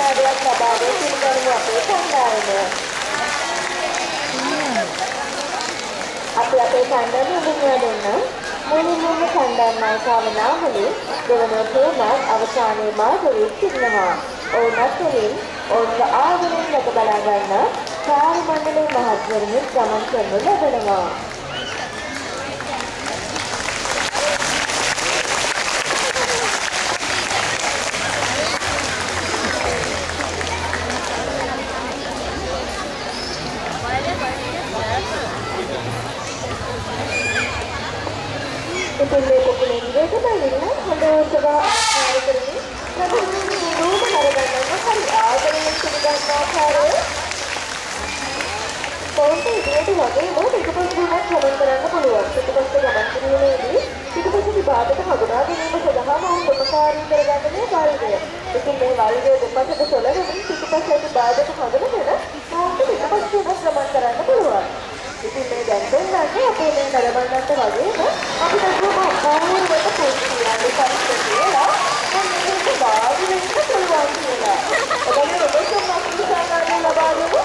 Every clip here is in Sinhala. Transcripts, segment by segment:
සත්කාරයක් ලබා දෙන පිළිගනු අපේ කණ්ඩායම. අපි අපේ කණ්ඩායම හඳුන්වා දෙන්නම්. මුලින්ම කණ්ඩායම් නායකව නාමලේ දෙවන තේමත් අවසානයේ මාධවී සිටිනවා. ඔවුන්වත් ඔවුන්ගේ ආගමෙන් ලක බලා ගන්න කාර්ය මණ්ඩලයේ මහත්වරුන් ගමන් කරනු ලබනවා. ඉතින් මේ පොකුලෙන් දෙකමලින් හොඳටම ආකාර කරමින් ප්‍රතිදින රූප හරගන්නම හරි ආදරයෙන් පිළිගන්න ආකාරය පොන්ට ඉදිරියට වගේම පිටුපස ගමන් කරන්න පුළුවන්. පිටුපස ගමන් කිරීමේදී පිටුපස විභාගයට හඳුනා ගැනීම සඳහාම උපකාරී කරගන්න මේ වර්ගය. ඉතින් මේ වර්ගය දෙපසට සොලමින් පිටුපස ඇති බාධක හඳුනගෙන පොන්ට පිටුපස ගමන් කරන්න පුළුවන්. ඉතින් මේ දැන් දෙන්නන්නේ අපේ මේ නරඹන්නත් වගේම අපිට කොහොමද පොරවට පොඩි කියන්නේ පරිස්සම් කියලා මොන්නේ බාධි වෙන්න පුළුවන් කියලා. ඔබගේ ඔබේ සම්මාන සාකච්ඡා ලබා දෙමු.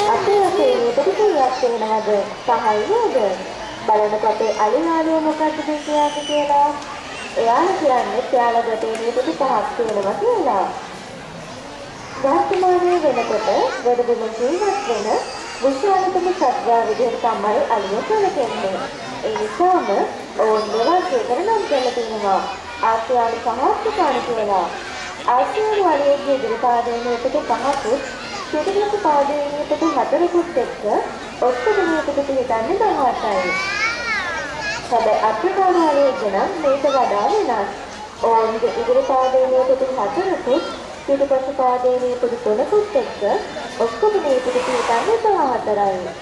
අපේ ප්‍රතික්‍රියාවක් වෙනවද? සහායද? බලනකොට අලියාලිය මොකක්ද කියන්නේ කියලා. එයාලා කියන්නේ එයාලා ගැටේ ප්‍රතිපහක් වෙනවා කියලා. වර්තමානයේ වෙනකොට වැඩිම ජීවත් වෙන විශාලතම සත්වයා විදිහට තමයි අලිය සැලකෙන්නේ. ඒ නිසාම ඕන් දෙවල් කරනම් කියලා තියෙනවා. ආසියානු පහක් කියලා. ආසියානු අලියගේ ඉදිරි පාදයේ පහකුත් පිටිපස්ස පාදයේ හතරකුත් එක්ක ඔක්කොගෙනකට පිටින්නේ 18යි. හැබැයි අප්‍රිකානු අලියෙක් නම් මේක වඩා වෙනස්. ඕන්ගේ ඉදිරි පාදයේ හතරකුත් පිටිපස්ස පාදයේ තුනකුත් එක්ක ඔක්කොගෙනකට පිටින්නේ 14යි.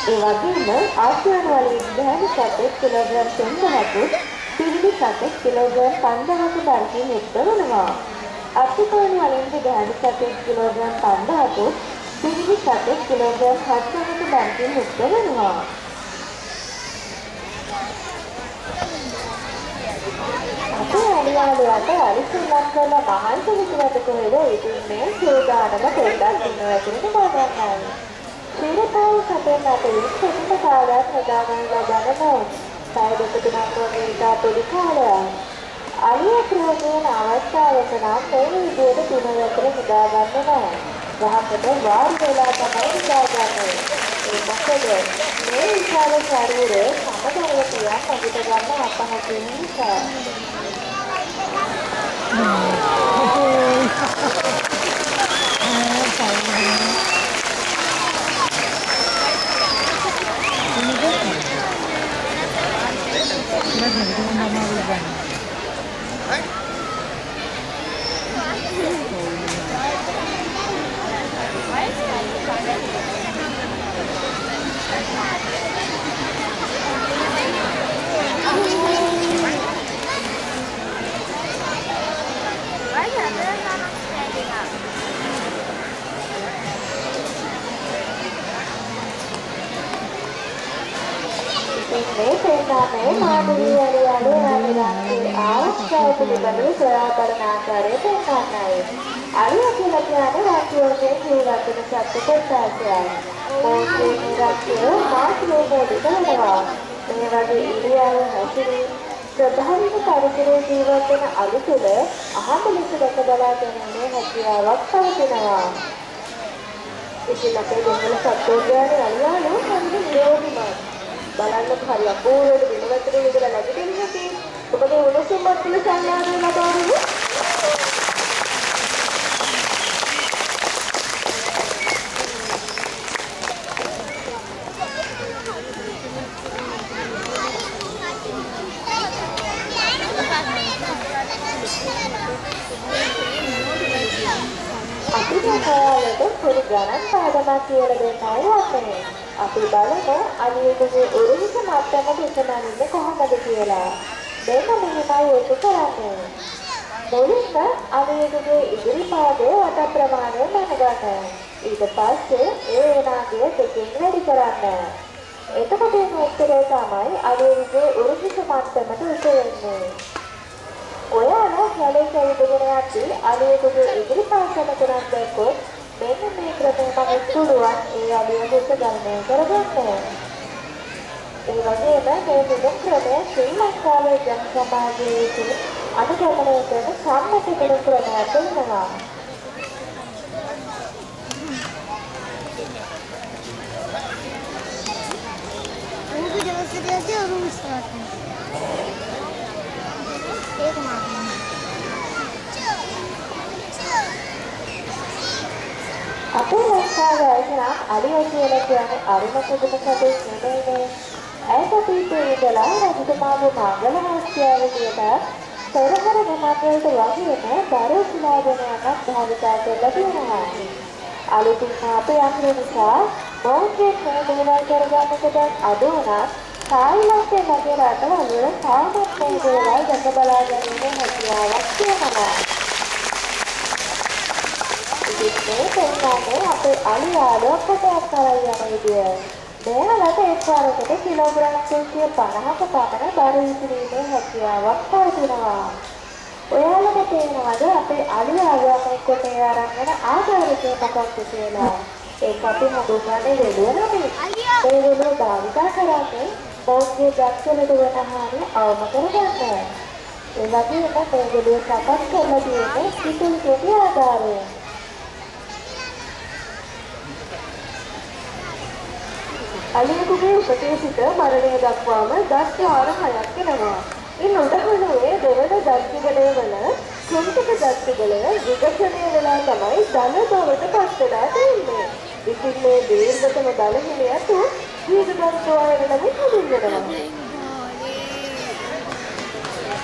ඒ වගේම ආසියානු අලියෙක් දැන සතෙක් කිලෝග්‍රෑම් 3000කුත් පිළිදි සතෙක් කිලෝග්‍රෑම් 5000ක බරකින් යුක්ත වෙනවා. අප්‍රිකානු අලියෙක්ගේ දැන සතෙක් කිලෝග්‍රෑම් 5000කුත් පිළිදි සතෙක් කිලෝග්‍රෑම් 7000ක බරකින් යුක්ත වෙනවා. අපේ අලියාලුවට අලිසුලක් කරලා මහන්සි විතරට කොහෙද ඉතින් මේ සූදානම පොඩ්ඩක් ඉන්නවා කියලා මම ශ්‍රීලංකාවේ සතෙන් අතරින් සුදුසු කාලයක් හදාගන්න ලබන පැය දෙක තුනක් වගේ ඉතා පොඩි කාලයක්. අලිය ප්‍රයෝජන අවස්ථාවක නම් මේ විදිහට තුන අතර හදාගන්න නැහැ. ගහකට වාඩි වෙලා තමයි හදාගන්නේ. ඒ මොකද මේ විශාල ශරීරයේ සමතලතියක් අගට ගන්න අපහසු නිසා. මේ තේමාවේ මාධවී අලියාගේ ආස්වාද පිළිබඳව සොයා බලන ආකාරය පෙන්වන්නයි. අලියා කියලා කියන්නේ රාජ්‍යයේ ජීවත් වෙන සත්ත්ව කොටසක්. මොහොතේ රාජ්‍යය මාතෘකාවට කරනවා. මේ වගේ ඉරියව් හැසිරීම ස්වභාවික පරිසරයේ ජීවත් වෙන අලි තුළ අහඹ ලෙස දැක බලා ගැනීමේ හැකියාවක් පවතිනවා. ඉතින් අපේ දෙමළ සත්වෝද්‍යානයේ අලියාලෝ හරියට නිරෝධිමත්. බලන්න හරි අපූර්වවට දිනවලට විතර නැගිටින්න හැටි. ඔබගේ උණුසුම් මට්ටම සංඥාවෙන් ලබා දෙමු. අපි දැන් පොඩි ගණන් පාඩමක් කියලා දෙන්නයි යන්නේ. අපි බලමු අලියෙකුගේ උරුහිස මට්ටම දෙකනන්නේ කොහොමද කියලා. දෙන්න මෙහෙමයි ඒක කරන්නේ. මුලින්ම අලියෙකුගේ ඉදිරි පාදයේ වට ප්‍රමාණය දැනගන්න. ඊට පස්සේ ඒ වේනාගේ දෙකෙන් වැඩි කරන්න. එතකොට මේ උත්තරය තමයි අලුයගේ උරුසික මට්ටමට උතෙන්නේ. ඔයාලා කැලේ කැවිදගෙන යද්දී අලුයගේ ඉදිරිපස්සට කරන් දැක්කොත් මෙන්න මේ ක්‍රමය මම පුළුවන් ඒ අලුයගේ ගණනය කරගන්න. ඒ වගේම මේ මුදුන් ක්‍රමය ශ්‍රී ලංකාවේ ජන සමාජයේ විසින් අනුගමනය කරන සම්මත කරන ක්‍රමයක් වෙනවා. අපේ ලංකාවේ නම් අලිය කියලා කියන්නේ අරුණකදුම කඩේ නෙමෙයිනේ. ඈතපිටේ ඉඳලා රජතුමාගේ මංගල හස්තියාවලියට පෙරහර ගමන්වලට වගේම දරුවෝ සිනාගෙන යනක් භාවිතා කරලා තියෙනවා. අලුතින් අපේ අම්මේ නිසා මොහොතේ මේ දේවල් කරගන්නක දැන් අඩු වුණා. තායිලන්තයේ වගේ රටවල තාමත් මේ දේවල් දැක බලා ගැනීමේ හැකියාවක් තියෙනවා. ඉතින් මේ අපේ අලියාලෝ කොටයක් කරලා යන විදිය. මෙයාලට එක්වරකට කිලෝග්‍රෑම් 350ක පමණ බර විසිරීමේ හැකියාවක් පවතිනවා. ඔයාලට තේරෙනවද අපේ අලියාලෝ මේ කොටේ අරන් යන ආකාරය මොකක්ද කියලා? ඒක අපි හඳුන්වන්නේ වෙලුව නෙමෙයි. ඒ වෙලුව භාවිතා කරන්නේ මොහොතේ දැක්කලට වෙන හානිය අවම කරගන්න. ඒ වගේම මේ වෙලුව සකස් කරලා තියෙන්නේ පිටුල් කෙටි ආකාරයෙන්. අලියෙකුගේ උපතේ සිට මරණය දක්වාම දස් වාර 6ක් වෙනවා. ඉන් උඩහුණුවේ දෙවන දස්තිගලය වන කුංචක දස්තිගලය විකසනය වෙලා තමයි ධන බවට පත් වෙලා තියෙන්නේ. ඉතින් මේ දීර්ඝතම ධන හිමියතු දීර්ඝදන්තෝය වෙනමින් හඳුන්වනවා.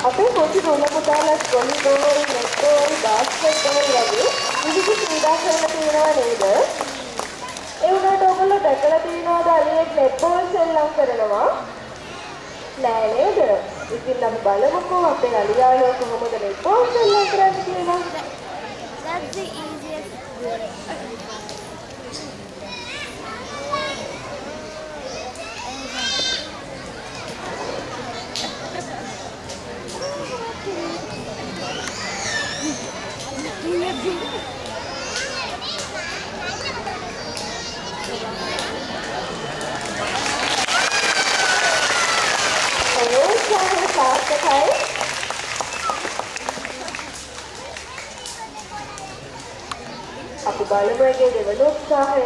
අපේ පොඩි ගොල්ලමුදාලස් වොලිබෝල්, නෙට්බෝල්, බාස්කට්බෝල් වගේ විවිධ ක්‍රීඩා කරලා තියෙනවා නේද? ඒ උනාට ඔයගොල්ලෝ දැකලා තියෙනවද අලියෙක් නෙට්බෝල් සෙල්ලම් කරනවා? නෑ නේද? ඉතින් අපි බලමුකෝ අපේ අලියාලෝ කොහොමද නෙට්බෝල් සෙල්ලම් කරන්නේ කියලා. That's the easiest way. අපි බලමු එකේ දෙවන උත්සාහය.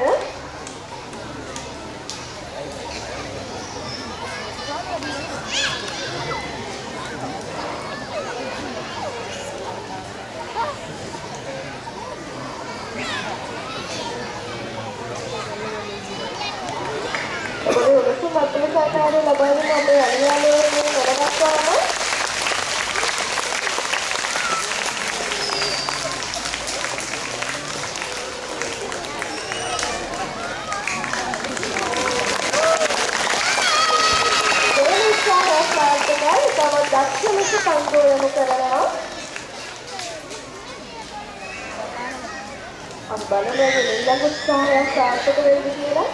ඔබේ උණුසුම් මත්තල සාකාරය ලබා දෙන අපේ අලියාලේ මේ මොනවාක්වම දක්ෂ ලෙස පංගුවමු කරනවා. අපි බලමු ඊළඟ උත්සාහය සාර්ථක වෙයිද කියලා.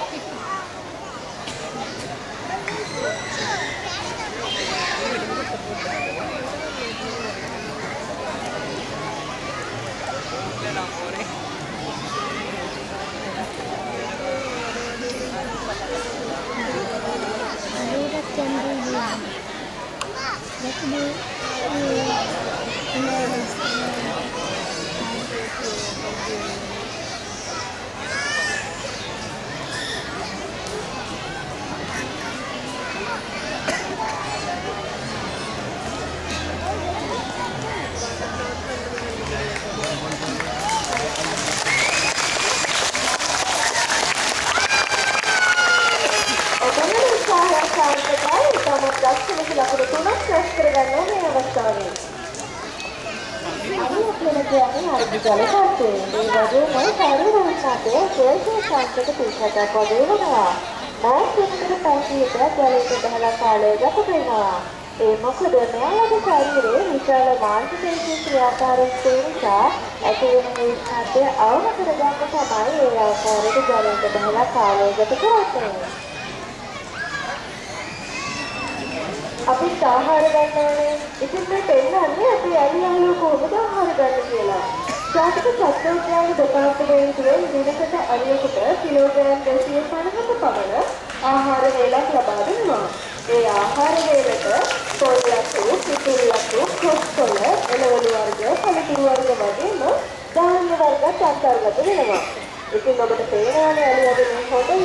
ලකුණු 3ක් රැස් කරගන්නවා මේ අවස්ථාවේ. අනිත් කියන්නේ අර්ධජල තත්ත්වය. ඒ වගේම ශරීරවිඥානයේ ශේෂ සංකේත 30ක් වගේ වෙනවා. මානසික පැතිරෙද්දී ජලයට බහලා කාලය ගත වෙනවා. ඒ මොකද මෙයාගේ ශරීරයේ විශාල මානසික ක්‍රියාකාරීත්වය නිසා ඇති වෙන විශ්වාසය අවම කරගන්න තමයි ඒ ආකාරයට ජලයට බහලා කාලය ගත කරන්නේ. ඒ වගේම ශරීරවිඥානයේ ශේෂ සංකේත 30ක් වගේ වෙනවා. මානසික ක්‍රියාකාරීත්වය නිසා ඇති වෙන විශ්වාසය අවම කරගන්න තමයි ඒ ආකාරයට ජලයට බහලා කාලය ගත කරන්නේ. ඒ වගේම ශරීරවිඥානයේ ශේෂ සංකේත 30ක් වගේ වෙනවා. මානසික ක්‍රියාකාරීත්වය නිසා ඇති වෙන විශ්වාසය අවම කරගන්න තමයි ඒ ආකාරයට ජලයට බහලා කාලය ගත කරන්නේ. අපිත් ආහාර ගන්නවානේ. ඉතින් මේ පෙන්නන්නේ අපේ අලියාලෝ කොහොමද ආහාර ගන්න කියලා. ජාතික සත්වෝද්‍යාන දෙපාර්තමේන්තුවෙන් දිනකට අලියෙකුට කිලෝග්‍රෑම් 250ක පමණ ආහාර වේලක් ලබා දෙනවා. ඒ ආහාර වේලට පොල්ලතු, පිටුල්ලතු, කොස්කොල, එළවලු වර්ග, පළතුරු වර්ග වගේම ධාන්‍ය වර්ගත් අන්තර්ගත වෙනවා. ඉතින් ඔබට පේනවානේ අලියාගේ මේ හොඳය.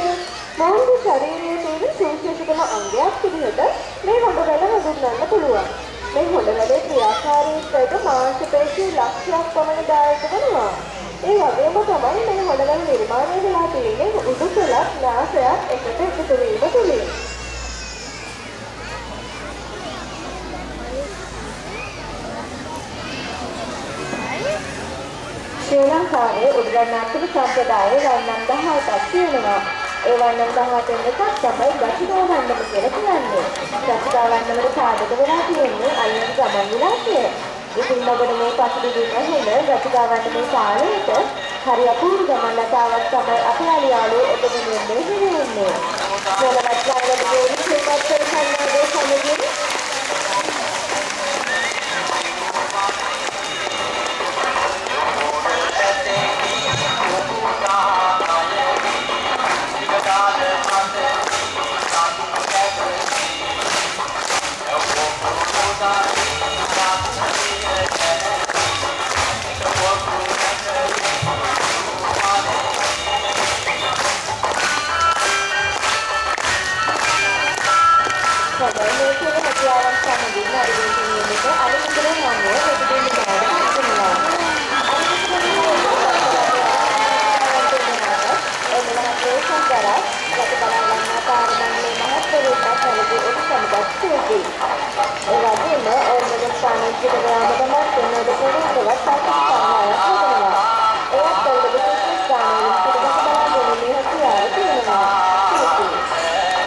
මානව ශරීරයේ තියෙන සුවිශේෂතම අංගයක් විදිහට මේ හොඳ වැඩ හඳුන්වන්න පුළුවන්. මේ හොඳ වැඩේ ක්‍රියාකාරීත්වයට මාංශ පේශී ලක්ෂයක් පමණ දායක වෙනවා. ඒ වගේම තමයි මේ හොඳ වැඩ නිර්මාණය වෙලා තියෙන්නේ උඩුකලක් නාසයක් එකට එකතු වීම තුලින්. ශ්‍රී ලංකාවේ උඩරණාත්මක සම්ප්‍රදායේ වර්ණම් 18ක් තියෙනවා. ඒ වර්ණම් 18න් එකක් තමයි ගතිකා වර්ණම කියලා කියන්නේ. ගතිකා වර්ණමට සාධක වෙලා තියෙන්නේ අයියන් ගමන් විලාසය. ඉතින් ඔබට මේ පසුබිමින් ඇහෙන ගතිකා වර්ණමේ කාලයට හරි අපූර්ව ගමන් ලතාවක් තමයි අපේ අලියාලෝ ඔබගෙන් දෙන්නේ. මොනවත් ළඟදී ඉස්සෙල්පත් කරගන්නගේ සමගින් ඒ වගේම ඔන්න ගස්පානේ පිට ගාම තමයි